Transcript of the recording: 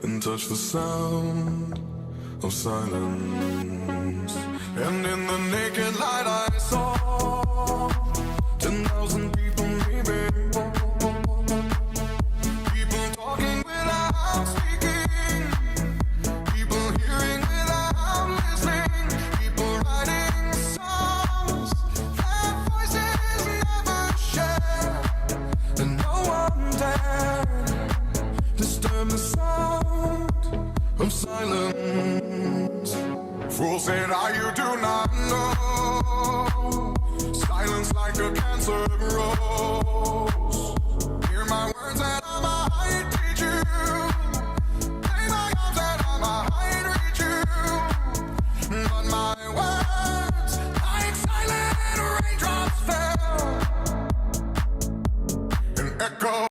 and touch the sound of silence. And in the naked light I saw 10,000 people maybe, people talking without speaking, people hearing without listening, people writing songs that voices never share, and no one dared disturb the sound of silence. Fool said, you do not know. Silence like a cancer grows.